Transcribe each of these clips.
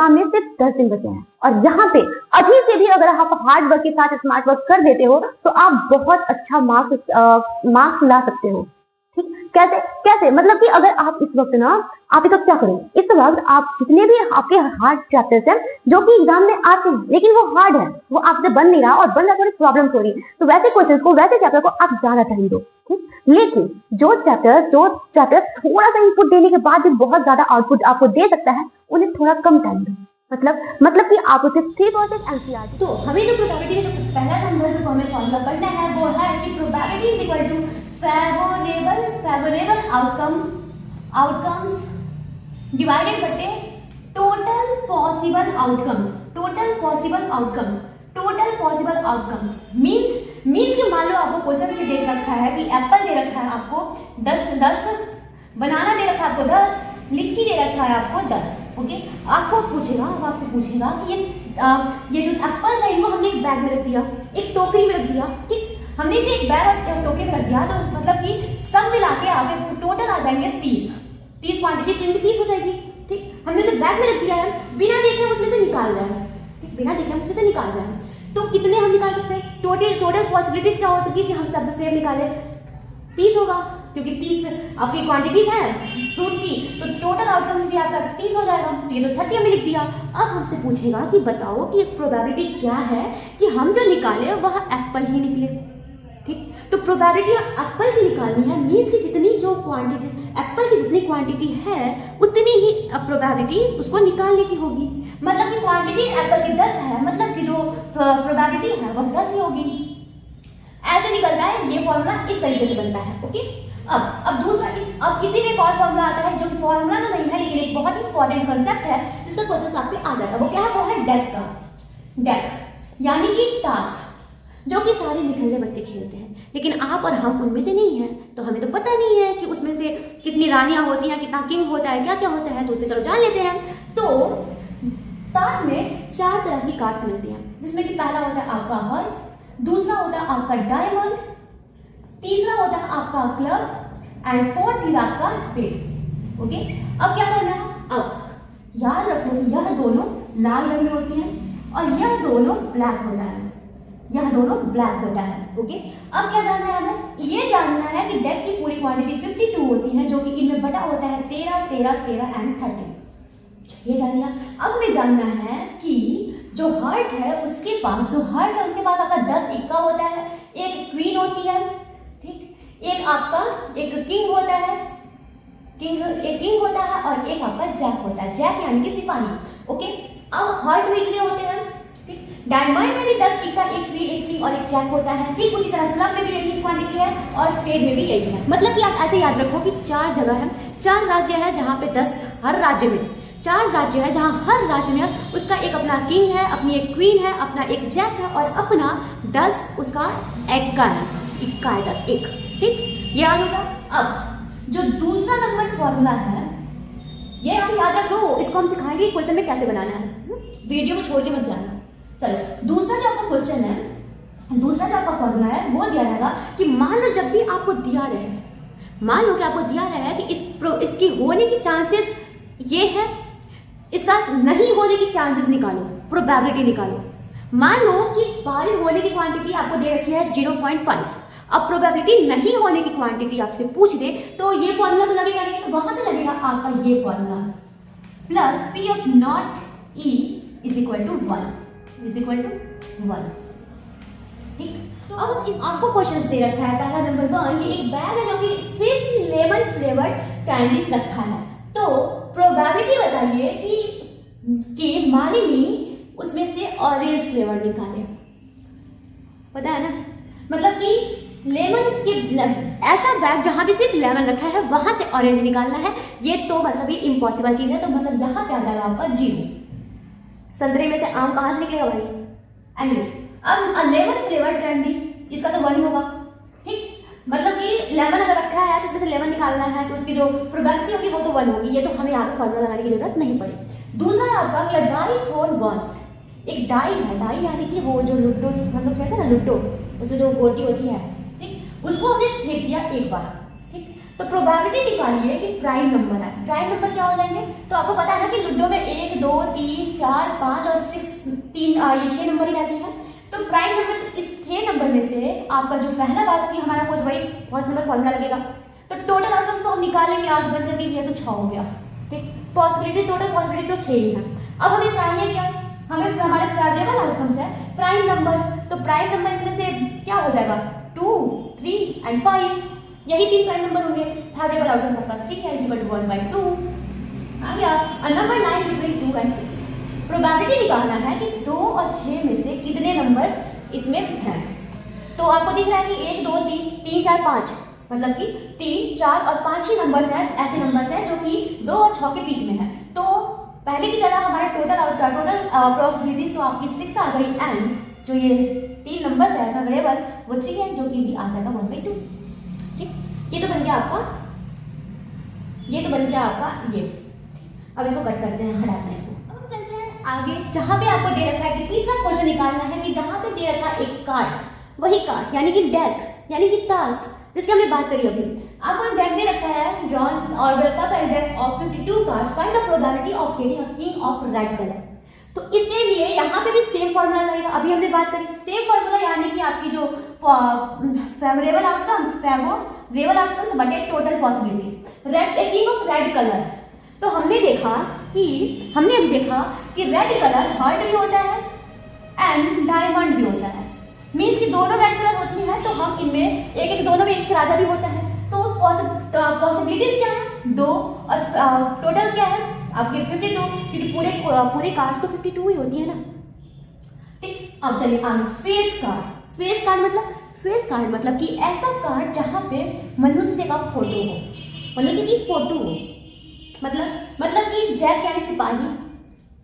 सामने सिर्फ 10 दिन बचे हैं और यहाँ पे अभी से भी अगर आप हार्ड वर्क के साथ स्मार्ट वर्क कर देते हो तो आप बहुत अच्छा मार्क्स ला सकते हो। ठीक, कैसे कैसे मतलब कि अगर आप इस वक्त ना, आप इस वक्त क्या करेंगे, इस वक्त आप जितने भी आपके हार्ड चैप्टर्स हैं जो कि एग्जाम में आते हैं लेकिन वो हार्ड है, वो आपसे बन नहीं रहा और बन रहा थोड़ी प्रॉब्लम हो रही है, तो वैसे क्वेश्चंस को, वैसे चैप्टर को आप ज्यादा टाइम दो। ठीक, लेकिन जो चैप्टर थोड़ा सा इनपुट देने के बाद भी बहुत ज्यादा आउटपुट आपको दे सकता है, उन्हें थोड़ा कम टाइम दो। मतलब कि आप उसे 3% एनसीईआरटी। तो हमें जो प्रोबेबिलिटी में जो पहला नंबर जो हमें फॉर्मूला करना है वो है कि probability is equal to favourable outcomes divided बटे टोटल पॉसिबल आउटकम्स मींस कि मान लो आपको क्वेश्चन में दे रखा है कि एप्पल दे रखा है आपको 10, बनाना दे रखा है आपको 10, लीची दे रखा है आपको 10। ओके, आपको पूछेगा, अब आपसे पूछेगा कि ये जो एप्पल्स है इनको हमने एक बैग में रख दिया, एक टोकरी में रख दिया। ठीक, हमने इसे एक बैग और टोकरी में रख दिया तो मतलब कि सब मिला के आगे टोटल आ जाएंगे 30 क्वांटिटी, इनकी 30 हो जाएगी। ठीक, हमने इसे बैग में रख दिया है, बिना देखे हम उसमें से निकाल रहे हैं। ठीक, बिना देखे हम उसमें से निकाल रहे हैं, तो कितने हम निकाल सकते हैं? टोटल पॉसिबिलिटीज क्या होती है कि हम सब सेम निकाले, 30 होगा क्योंकि 30 आपकी क्वांटिटीज हैं फ्रूट्स की, तो टोटल आउटकम्स भी आपका 30 हो जाएगा। ये तो 30 हमने लिख दिया। अब हमसे पूछेगा कि बताओ कि प्रोबेबिलिटी क्या है कि हम जो निकाले वह एप्पल ही निकले। ठीक, तो प्रोबेबिलिटी एप्पल की निकालनी है, मीन्स कि जितनी जो क्वांटिटीज एप्पल की जितनी क्वांटिटी है उतनी ही प्रोबेबिलिटी उसको निकालने की होगी। मतलब कि क्वांटिटी एप्पल की 10 है, मतलब कि जो प्रोबेबिलिटी है वह 10 ही होगी। ऐसे निकलता है, ये फॉर्मूला इस तरीके से बनता है। ओके, अब दूसरा, अब इसी में एक और फॉर्मूला आता है जो फॉर्मूला तो नहीं है लेकिन एक बहुत ही इंपॉर्टेंट कंसेप्ट है जिसका क्वेश्चन आप पे आ जाता है। वो क्या है? वो है डेक का। डेक यानी कि ताश, जो कि सारे निठल्ले बच्चे खेलते हैं, लेकिन आप और हम उनमें से नहीं हैं, तो हमें तो पता नहीं है कि उसमें से कितनी रानियां होती हैं, कितना किंग होता है, क्या क्या होता है, तो उसे चलो जान लेते हैं। तो ताश में 4 तरह की कार्ड्स मिलती हैं, जिसमें कि पहला होता है आपका हॉर्न, दूसरा होता है आपका डायमंड, तीसरा होता है आपका क्लब एंड फोर्थ इज आपका स्पेड। ओके, अब क्या करना है? अब याद रखो यह दोनों लाल रंग में होती हैं और यह दोनों ब्लैक होता है, यह दोनों ब्लैक होता है। ओके, अब क्या जानना है हमें? ये जानना है कि डेक की पूरी क्वांटिटी 52 होती है, जो कि इनमें बटा होता है 13 एंड 30। ये जान लिया। अब हमें जानना है कि जो हार्ट है उसके पास, जो हार्ट है उसके पास आपका 10 इक्का होता है, एक क्वीन होती है, ठीक, एक आपका एक किंग होता है, एक किंग होता है और एक आपका जैक होता है, जैक यानी कि सिपाही। ओके, अब हार्ट में कितने होते हैं? ठीक, डायमंड में भी 10 इक्का, एक क्वीन, एक किंग और एक जैक होता है। ठीक, उसी तरह क्लब में भी यही क्वांटिटी है और स्पेड में भी यही है। मतलब कि आप ऐसे याद रखो कि 4 जगह है, 4 राज्य है जहाँ पे 10, हर राज्य में 4 राज्य है जहाँ हर राज्य में उसका एक अपना किंग है, अपनी एक क्वीन है, अपना एक जैक है और अपना 10 उसका इक्का है, इक्का है 10 एक। ठीक, ये याद होगा। अब जो दूसरा नंबर फॉर्मूला है ये आप याद रख लो, इसको हम सिखाएंगे क्वेश्चन में कैसे बनाना है, वीडियो को छोड़ के मत जाना। चलो, दूसरा जो आपका क्वेश्चन है, दूसरा जो आपका फॉर्मूला है वो दिया रहेगा कि मान लो जब भी आपको दिया रहे, मान लो कि आपको दिया रहा है कि इसकी होने की चांसेस ये है, इसका नहीं होने की चांसेस निकालो, प्रोबेबिलिटी निकालो। मान लो कि बारिश होने की क्वांटिटी आपको दे रखी है 0.5, अब प्रोबेबिलिटी नहीं होने की क्वांटिटी आपसे पूछ दे तो ये फॉर्मूला तो लगेगा नहीं, तो वहां पे लगेगा आपका ये formula plus P of not E is equal to 1। ठीक, तो अब आपको क्वेश्चन दे रखा है पहला नंबर 1 कि एक बैग है जो कि सिर्फ लेमन फ्लेवर्ड कैंडीज रखा है, तो प्रोबेबिलिटी बताइए कि मालिनी उसमें से ऑरेंज फ्लेवर निकाले। पता है ना, मतलब कि लेमन के ऐसा बैग जहां भी सिर्फ लेमन रखा है वहां से ऑरेंज निकालना है, ये तो मतलब ये इम्पॉसिबल चीज है, तो मतलब यहाँ पे आ जाएगा आपका 0। संतरे में से आम कहाँ से निकलेगा भाई? एनीवेज, अब लेमन फ्लेवर्ड कैंडी, इसका तो 1 ही होगा। ठीक, मतलब कि लेमन अगर रखा है तो इसमें से लेमन निकालना है, तो उसकी जो प्रोबेबिलिटी होगी वो तो 1 होगी, ये तो हमें यहाँ पे फॉर्मूला लगाने की जरूरत नहीं पड़ी। दूसरा है आपका कि डाई थ्रोन वंस, एक डाई है, डाई यानी कि वो जो लूडो हम लोग खेलते हैं ना, लूडो, उसमें जो गोटी होती है, ठीक, उसको हमने फेंक दिया एक बार। ठीक, तो प्रोबेबिलिटी निकालिए कि प्राइम नंबर है। प्राइम नंबर क्या हो जाएंगे? तो आपको पता है ना कि लूडो में 1 2 3 4 5 और 6 नंबर ही रहते हैं। तो प्राइम नंबर इस 6 नंबर में से आपका जो पहला बात की हमारा कुछ वही फर्स्ट नंबर फॉर्मूला लगेगा। तो टोटल आउटकम्स तो हम निकालेंगे, आठ बन करके दिया तो 6 हो गया। ठीक, पॉसिबिलिटी टोटल पॉसिबिलिटी तो 6 ही है। अब हमें चाहिए क्या? हमें हमारे फेवरेबल आउटकम्स है प्राइम नंबर्स। तो प्राइम नंबर इसमें से क्या हो जाएगा? 2 3 एंड 5, यही 3 प्राइम नंबर होंगे। फेवरेबल आउटकम आपका 3 है इक्वल टू 1/2 आ गया। Number 9 between 2 and 6। प्रोबेबिलिटी निकालना है कि 2 और 6 में से कितने नंबर्स इसमें हैं। तो आपको दिख रहा है कि 1 2 3 4 5, मतलब कि 3 4 और 5 ही नंबर्स हैं, ऐसे नंबर्स हैं जो कि 2 और 6 के बीच में है। तो पहले की तरह हमारा टोटल पॉसिबिलिटीज तो आपकी 6 आ गई एंड जो ये 3 नंबर्स है फेवरेबल वो 3 है, जो कि भी आ जाएगा 1/2। ठीक, ये तो बन गया आपका ये। अब इसको कट करते हैं, हटाते हैं इसको। अब चलते हैं आगे, जहां पे आपको दे रखा है कि तीसरा क्वेश्चन निकालना है कि जहां पे दे रखा है एक कार्ड, वही कार्ड यानी कि डेक यानी कि ताश, जिसकी हमने बात करी अभी। आपको एक डेक दे रखा है ड्रॉन और सब deck of 52 cards, find the probability of getting a king of red colour. तो इसके लिए यहाँ पे भी सेम फॉर्मूला लगेगा, अभी हमने बात करी सेम फॉर्मूला, यानी कि आपकी जो फेवरेबल आउटकम्स बटे total possibilities. Red a king of red colour, तो हमने अभी देखा कि रेड कलर हार्ट भी होता है एंड डायमंड भी होता है। मीन्स कि दोनों रेड कलर होती है, तो हम इनमें एक दोनों में एक राजा भी होता है। तो पॉसिबिलिटीज क्या है? 2 और टोटल क्या है आपके 52, क्योंकि पूरे कार्ड तो 52 ही होती है ना। ठीक, अब चलिए आगे। फेस कार्ड मतलब कि ऐसा कार्ड जहां पे मनुष्य का फोटो हो, मनुष्य की फोटो हो, मतलब कि जैक यानी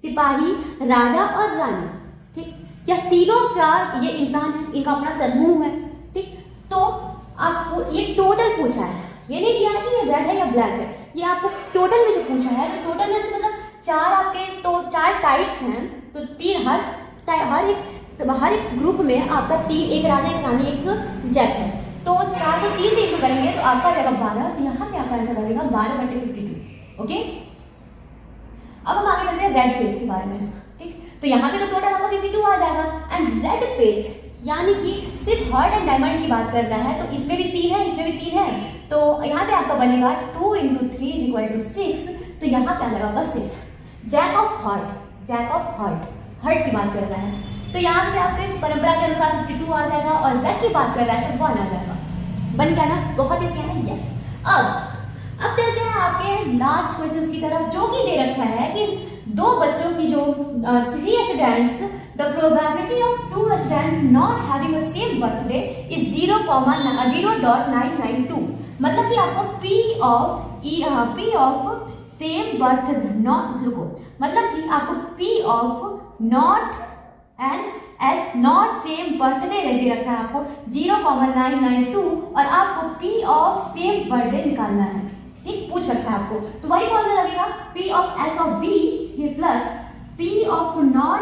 सिपाही, राजा और रानी। ठीक, या तीनों का ये इंसान है, इनका अपना समूह है। ठीक, तो आपको ये टोटल पूछा है, ये नहीं दिया है कि ये रेड है या ब्लैक है, ये आपको टोटल में से पूछा है। तो टोटल में से मतलब 4 टाइप्स हैं, तो 3 हर एक ग्रुप में आपका 3, एक राजा एक रानी एक जैक है। तो 4 को 3 से इंटू करेंगे तो आपका जाएगा 12। तो यहाँ पे आपका आंसर आएगा 12/52। ओके, अब हम आगे चलते हैं रेड फेस के बारे में। ठीक, तो यहाँ पे तो टोटल आपका 52 आ जाएगा। एंड रेड फेस यानी कि सिर्फ हार्ट एंड डायमंड की बात कर रहा है, तो इसमें भी 3 है, इसमें भी 3 है। तो यहाँ पे आपका बनेगा 2 × 3 = 6। तो यहाँ पे आ जाएगा आपका 6। जैक ऑफ हार्ट की बात कर रहा है, तो यहाँ पे आपके परंपरा के अनुसार 52 आ जाएगा, और जैक की बात कर रहा है तो 1 आ जाएगा। बन गया ना, बहुत ही सियाना। यस, अब चलते हैं आपके लास्ट क्वेश्चन की तरफ, जो कि दे रखा है कि 2 बच्चों की जो 3 students, the probability of 2 student not having the same birthday is 0.992। मतलब कि आपको P of same birth not, रुको, मतलब कि आपको P of not and S not same birthday दे रखा है आपको 0.992, और आपको P ऑफ सेम बर्थडे निकालना है। ठीक, पूछ रखा है आपको, तो वही फॉर्मूला लगेगा P of S of B plus P of not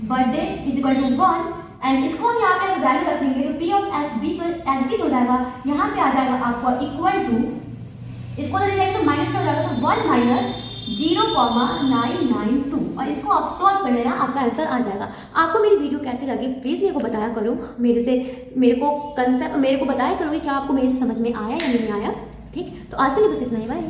birthday is equal to 1। And इसको हम यहाँ पे वैल्यू रखेंगे तो P of S B S D हो जाएगा। यहाँ पे आ जाएगा आपको इक्वल टू, इसको ले जाएंगे तो माइनस में हो जाएगा, तो 1 - 0.992, और इसको आप सॉल्व कर लेना, आपका आंसर आ जाएगा। आपको मेरी वीडियो कैसी लगी प्लीज़ मेरे को बताया करो, मेरे को बताया करो कि क्या आपको मेरे से समझ में आया या नहीं आया। ठीक, तो आज के लिए बस इतना ही, बाय।